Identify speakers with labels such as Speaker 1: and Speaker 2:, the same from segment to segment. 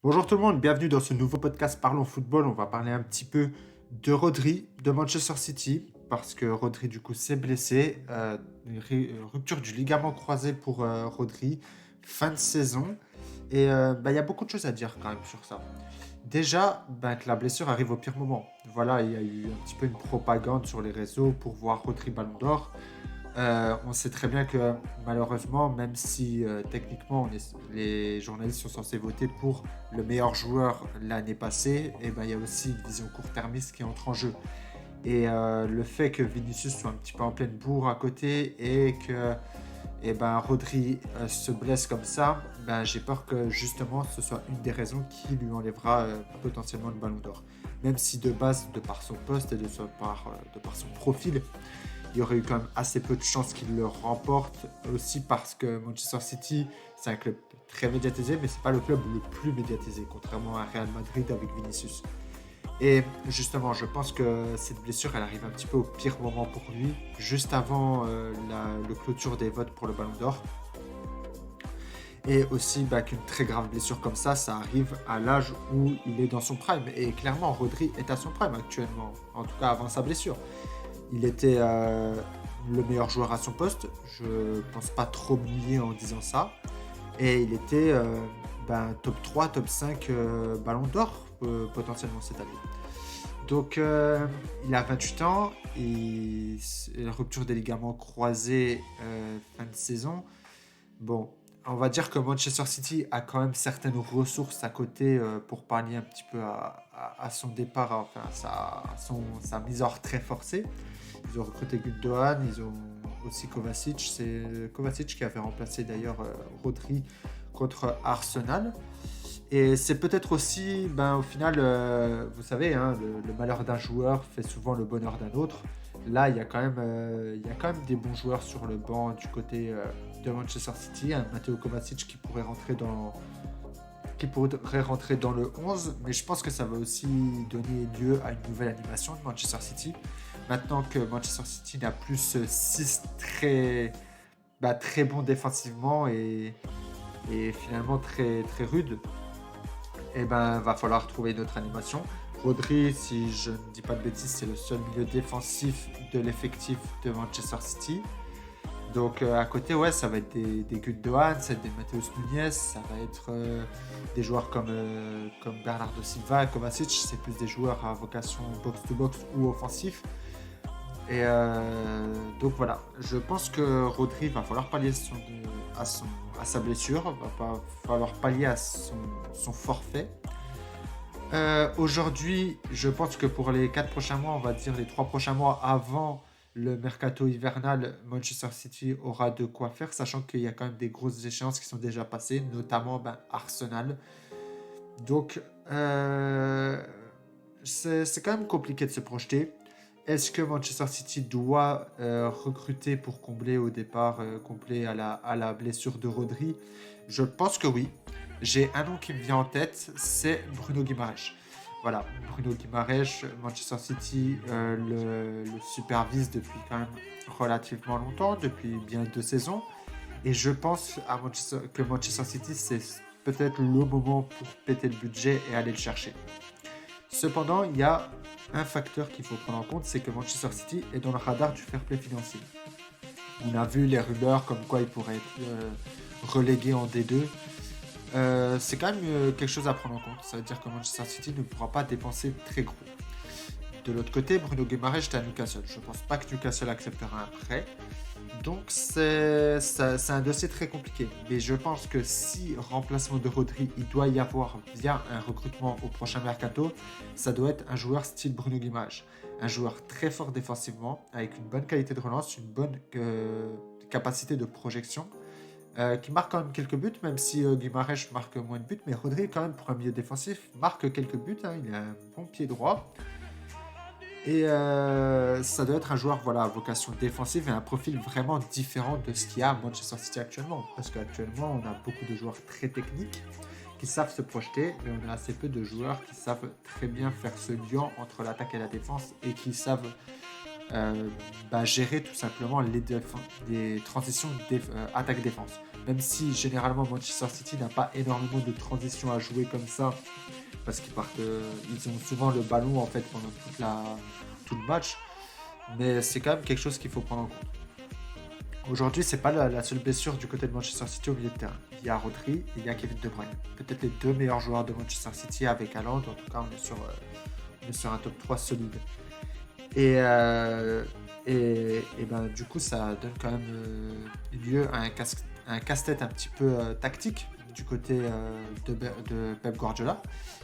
Speaker 1: Bonjour tout le monde, bienvenue dans ce nouveau podcast Parlons Football. On va parler un petit peu de Rodri, de Manchester City, parce que Rodri du coup s'est blessé. Rupture du ligament croisé pour Rodri, fin de saison. Et il y a beaucoup de choses à dire quand même sur ça. Déjà, que la blessure arrive au pire moment. Voilà, il y a eu un petit peu une propagande sur les réseaux pour voir Rodri Ballon d'Or. On sait très bien que malheureusement, même si techniquement les journalistes sont censés voter pour le meilleur joueur l'année passée, et il y a aussi une vision court-termiste qui entre en jeu. Et le fait que Vinicius soit un petit peu en pleine bourre à côté et que Rodri se blesse comme ça, j'ai peur que justement ce soit une des raisons qui lui enlèvera potentiellement le ballon d'or. Même si de base, de par son poste et de par son profil, il y aurait eu quand même assez peu de chances qu'il le remporte, aussi parce que Manchester City, c'est un club très médiatisé, mais c'est pas le club le plus médiatisé, contrairement à Real Madrid avec Vinicius. Et justement, je pense que cette blessure, elle arrive un petit peu au pire moment pour lui, juste avant le clôture des votes pour le Ballon d'Or. Et aussi qu'une très grave blessure comme ça arrive à l'âge où il est dans son prime. Et clairement, Rodri est à son prime actuellement, en tout cas avant sa blessure. Il était le meilleur joueur à son poste. Je pense pas trop me lier en disant ça. Et il était top 3, top 5 ballon d'or potentiellement cette année. Donc il a 28 ans. Et la rupture des ligaments croisés fin de saison. Bon, on va dire que Manchester City a quand même certaines ressources à côté pour pallier un petit peu à son départ, enfin sa mise hors très forcée. Ils ont recruté Gundogan, ils ont aussi Kovacic. C'est Kovacic qui avait remplacé d'ailleurs Rodri contre Arsenal. Et c'est peut-être aussi, au final, vous savez, le malheur d'un joueur fait souvent le bonheur d'un autre. Là, il y a quand même des bons joueurs sur le banc du côté de Manchester City. Un Matteo Kovacic qui pourrait rentrer dans le 11, mais je pense que ça va aussi donner lieu à une nouvelle animation de Manchester City. Maintenant que Manchester City n'a plus ce 6 très bon défensivement et finalement très, très rude, va falloir trouver une autre animation. Rodri, si je ne dis pas de bêtises, c'est le seul milieu défensif de l'effectif de Manchester City. Donc à côté, ouais, ça va être des Gundogan, ça va être des Matheus Nunes, ça va être des joueurs comme Bernardo Silva, Kovacic, c'est plus des joueurs à vocation box-to-box ou offensif. Et donc voilà, je pense que Rodri va falloir pallier à sa blessure, va pas falloir pallier à son forfait. Aujourd'hui, je pense que pour les 4 prochains mois, on va dire les 3 prochains mois avant le mercato hivernal, Manchester City aura de quoi faire, sachant qu'il y a quand même des grosses échéances qui sont déjà passées, notamment Arsenal. Donc, c'est quand même compliqué de se projeter. Est-ce que Manchester City doit recruter pour combler au départ, combler à la blessure de Rodri? Je pense que oui. J'ai un nom qui me vient en tête, c'est Bruno Guimaraes. Voilà, Bruno Guimaraes, Manchester City le supervise depuis quand même relativement longtemps, depuis bien 2 saisons. Et je pense que Manchester City, c'est peut-être le moment pour péter le budget et aller le chercher. Cependant, il y a un facteur qu'il faut prendre en compte, c'est que Manchester City est dans le radar du fair play financier. On a vu les rumeurs comme quoi il pourrait être relégué en D2. C'est quand même quelque chose à prendre en compte. Ça veut dire que Manchester City ne pourra pas dépenser très gros. De l'autre côté, Bruno Guimaraes est à Newcastle. Je ne pense pas que Newcastle acceptera un prêt. Donc c'est un dossier très compliqué. Mais je pense que si remplacement de Rodri, il doit y avoir via un recrutement au prochain mercato, ça doit être un joueur style Bruno Guimaraes. Un joueur très fort défensivement, avec une bonne qualité de relance, une bonne capacité de projection, qui marque quand même quelques buts, même si Guimaraes marque moins de buts. Mais Rodri, quand même, pour un milieu défensif, marque quelques buts. Il a un bon pied droit. Et ça doit être un joueur à vocation défensive et un profil vraiment différent de ce qu'il y a à Manchester City actuellement. Parce qu'actuellement, on a beaucoup de joueurs très techniques qui savent se projeter, mais on a assez peu de joueurs qui savent très bien faire ce lien entre l'attaque et la défense et qui savent gérer tout simplement les transitions attaque-défense. même si généralement Manchester City n'a pas énormément de transitions à jouer comme ça, parce ils ont souvent le ballon en fait pendant tout le match, mais c'est quand même quelque chose qu'il faut prendre en compte. Aujourd'hui, c'est pas la seule blessure du côté de Manchester City au milieu de terrain. Il y a Rodri et il y a Kevin De Bruyne. Peut-être les deux meilleurs joueurs de Manchester City avec Haaland. En tout cas, on est sur un top 3 solide. Et, euh, et ben, du coup, ça donne quand même lieu à un casse-tête un petit peu tactique du côté de Pep Guardiola,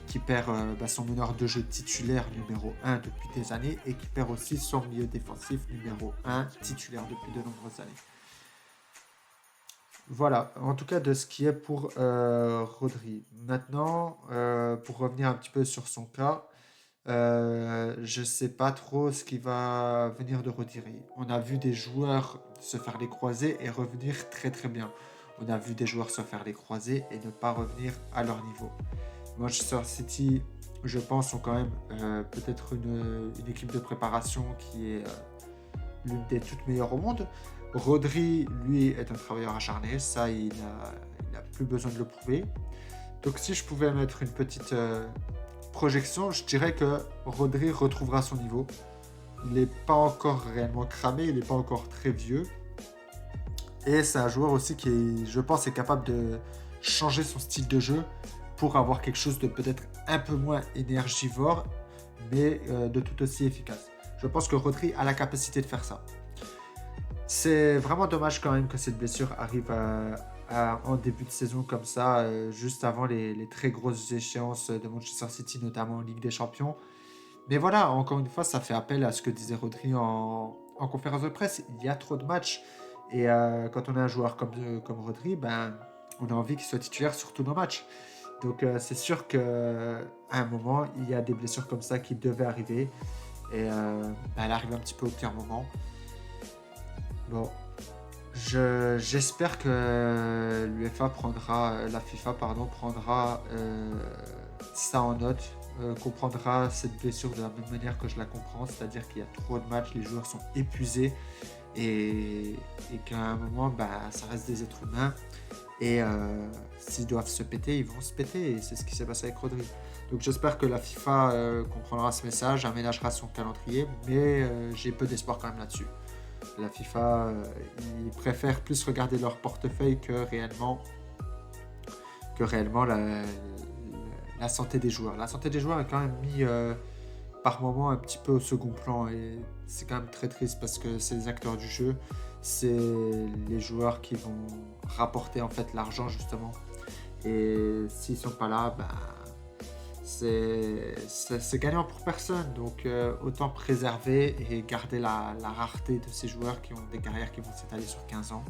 Speaker 1: qui perd son meneur de jeu titulaire numéro 1 depuis des années et qui perd aussi son milieu défensif numéro 1 titulaire depuis de nombreuses années. Voilà, en tout cas de ce qui est pour Rodri. Maintenant, pour revenir un petit peu sur son cas, je ne sais pas trop ce qui va venir de Rodri. On a vu des joueurs se faire les croisés et revenir très très bien. On a vu des joueurs se faire les croisés et ne pas revenir à leur niveau. Manchester City, je pense, ont quand même peut-être une équipe de préparation qui est l'une des toutes meilleures au monde. Rodri, lui, est un travailleur acharné, ça, il n'a plus besoin de le prouver. Donc si je pouvais mettre une petite projection, je dirais que Rodri retrouvera son niveau. Il n'est pas encore réellement cramé, il n'est pas encore très vieux. Et c'est un joueur aussi qui, je pense, est capable de changer son style de jeu pour avoir quelque chose de peut-être un peu moins énergivore, mais de tout aussi efficace. Je pense que Rodri a la capacité de faire ça. C'est vraiment dommage quand même que cette blessure arrive en début de saison comme ça, juste avant les très grosses échéances de Manchester City, notamment en Ligue des Champions. Mais voilà, encore une fois, ça fait appel à ce que disait Rodri en conférence de presse. Il y a trop de matchs. Et quand on a un joueur comme Rodri, ben, on a envie qu'il soit titulaire sur tous nos matchs. Donc c'est sûr qu'à un moment, il y a des blessures comme ça qui devaient arriver. Et ben, elle arrive un petit peu au pire moment. Bon, j'espère que la FIFA prendra ça en note, comprendra cette blessure de la même manière que je la comprends, c'est-à-dire qu'il y a trop de matchs, les joueurs sont épuisés et, et qu'à un moment, bah, ça reste des êtres humains et s'ils doivent se péter, ils vont se péter et c'est ce qui s'est passé avec Rodri. Donc j'espère que la FIFA comprendra ce message, aménagera son calendrier, mais j'ai peu d'espoir quand même là-dessus. La FIFA, ils préfèrent plus regarder leur portefeuille que réellement la santé des joueurs. La santé des joueurs est quand même mis par moment un petit peu au second plan et c'est quand même très triste parce que c'est les acteurs du jeu, c'est les joueurs qui vont rapporter en fait l'argent justement. Et s'ils sont pas là, bah, c'est gagnant pour personne. Donc autant préserver et garder la rareté de ces joueurs qui ont des carrières qui vont s'étaler sur 15 ans.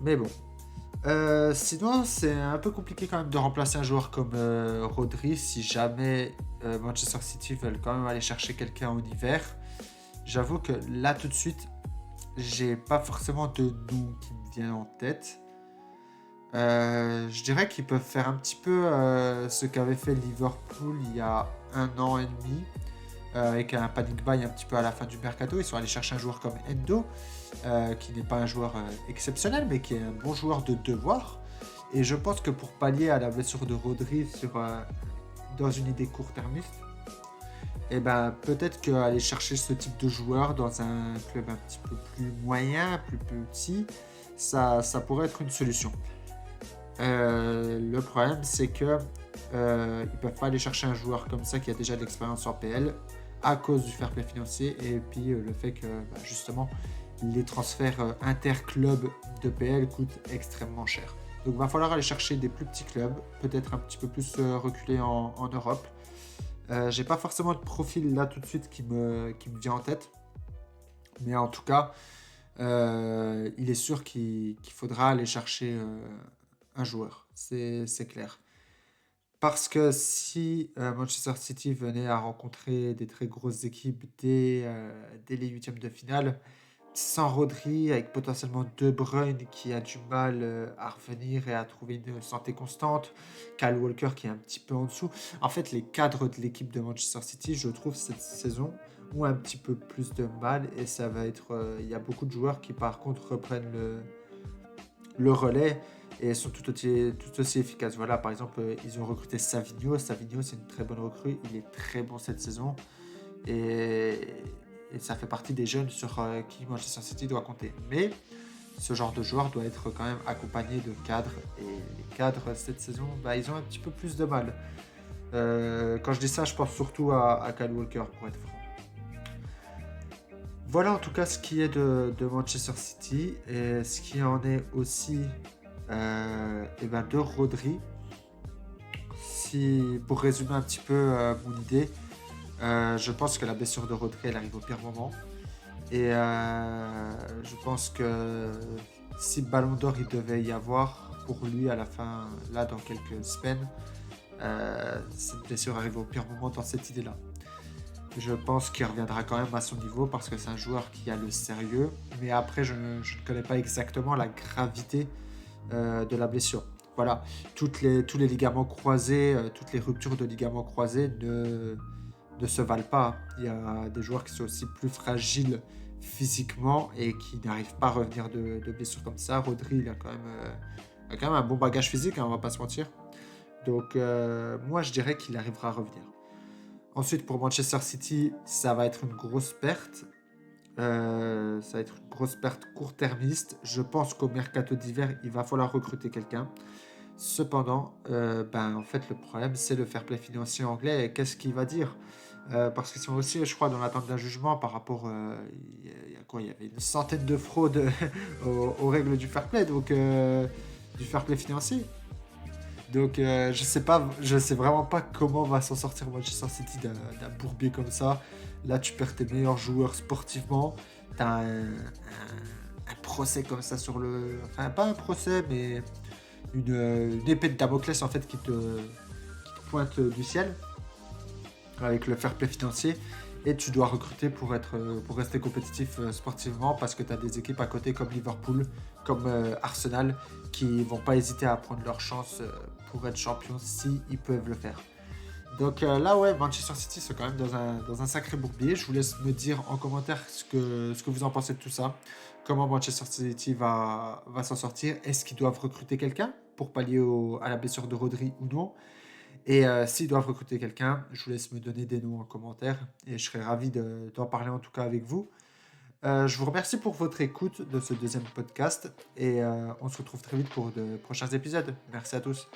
Speaker 1: Mais bon. Sinon, c'est un peu compliqué quand même de remplacer un joueur comme Rodri si jamais Manchester City veulent quand même aller chercher quelqu'un en hiver. J'avoue que là tout de suite, j'ai pas forcément de nom qui me vient en tête. Je dirais qu'ils peuvent faire un petit peu ce qu'avait fait Liverpool il y a 1 an et demi, avec un panic buy un petit peu à la fin du mercato. Ils sont allés chercher un joueur comme Endo, qui n'est pas un joueur exceptionnel, mais qui est un bon joueur de devoir. Et je pense que pour pallier à la blessure de Rodri dans une idée court-termiste, et ben peut-être qu'aller chercher ce type de joueur dans un club un petit peu plus moyen, plus petit, ça pourrait être une solution. Le problème, c'est que ils peuvent pas aller chercher un joueur comme ça qui a déjà de l'expérience en PL à cause du fair play financier et puis le fait que justement les transferts interclubs de PL coûtent extrêmement cher. Donc il va falloir aller chercher des plus petits clubs, peut-être un petit peu plus reculés en Europe. J'ai pas forcément de profil là tout de suite qui me vient en tête, mais en tout cas, il est sûr qu'il faudra aller chercher un joueur, c'est clair. Parce que si Manchester City venait à rencontrer des très grosses équipes dès les huitièmes de finale, sans Rodri, avec potentiellement De Bruyne qui a du mal à revenir et à trouver une santé constante, Kyle Walker qui est un petit peu en dessous. En fait, les cadres de l'équipe de Manchester City, je trouve, cette saison, ont un petit peu plus de mal et ça va être. Il y a beaucoup de joueurs qui, par contre, reprennent le relais et sont tout aussi efficaces. Voilà, par exemple, ils ont recruté Savigno. Savigno, c'est une très bonne recrue. Il est très bon cette saison. Et, et ça fait partie des jeunes sur qui Manchester City doit compter. Mais ce genre de joueur doit être quand même accompagné de cadres. Et les cadres, cette saison, ils ont un petit peu plus de mal. Quand je dis ça, je pense surtout à Kyle Walker, pour être franc. Voilà en tout cas ce qui est de Manchester City. Et ce qui en est aussi de Rodri. Pour résumer un petit peu mon idée, je pense que la blessure de Rodri, elle arrive au pire moment. Et je pense que si Ballon d'Or il devait y avoir pour lui à la fin, là dans quelques semaines, cette blessure arrive au pire moment dans cette idée-là. Je pense qu'il reviendra quand même à son niveau parce que c'est un joueur qui a le sérieux. Mais après, je ne connais pas exactement la gravité de la blessure. Voilà, tous les ligaments croisés, toutes les ruptures de ligaments croisés ne se valent pas. Il y a des joueurs qui sont aussi plus fragiles physiquement et qui n'arrivent pas à revenir de blessures comme ça. Rodri, il a quand même un bon bagage physique, hein, on va pas se mentir. Donc, moi, je dirais qu'il arrivera à revenir. Ensuite, pour Manchester City, ça va être une grosse perte. Ça va être une grosse perte court-termiste. Je pense qu'au mercato d'hiver, il va falloir recruter quelqu'un. Cependant, en fait, le problème, c'est le fair play financier anglais. Et qu'est-ce qu'il va dire parce qu'ils sont aussi, je crois, dans l'attente d'un jugement par rapport. Il y a quoi? Il y avait une centaine de fraudes aux règles du fair play, donc du fair play financier. Donc, je sais pas, je sais vraiment pas comment va s'en sortir Manchester City d'un bourbier comme ça. Là, tu perds tes meilleurs joueurs sportivement. T'as un procès comme ça sur le. Enfin, pas un procès, mais une épée de Damoclès en fait qui te pointe du ciel avec le fair play financier. Et tu dois recruter pour rester compétitif sportivement parce que tu as des équipes à côté comme Liverpool, comme Arsenal, qui vont pas hésiter à prendre leur chance pour être champion si ils peuvent le faire. Donc là, ouais, Manchester City, c'est quand même dans un sacré bourbier. Je vous laisse me dire en commentaire ce que vous en pensez de tout ça. Comment Manchester City va s'en sortir. Est-ce qu'ils doivent recruter quelqu'un pour pallier à la blessure de Rodri ou non? Et s'ils doivent recruter quelqu'un, je vous laisse me donner des noms en commentaire. Et je serai ravi d'en parler en tout cas avec vous. Je vous remercie pour votre écoute de ce deuxième podcast. Et on se retrouve très vite pour de prochains épisodes. Merci à tous.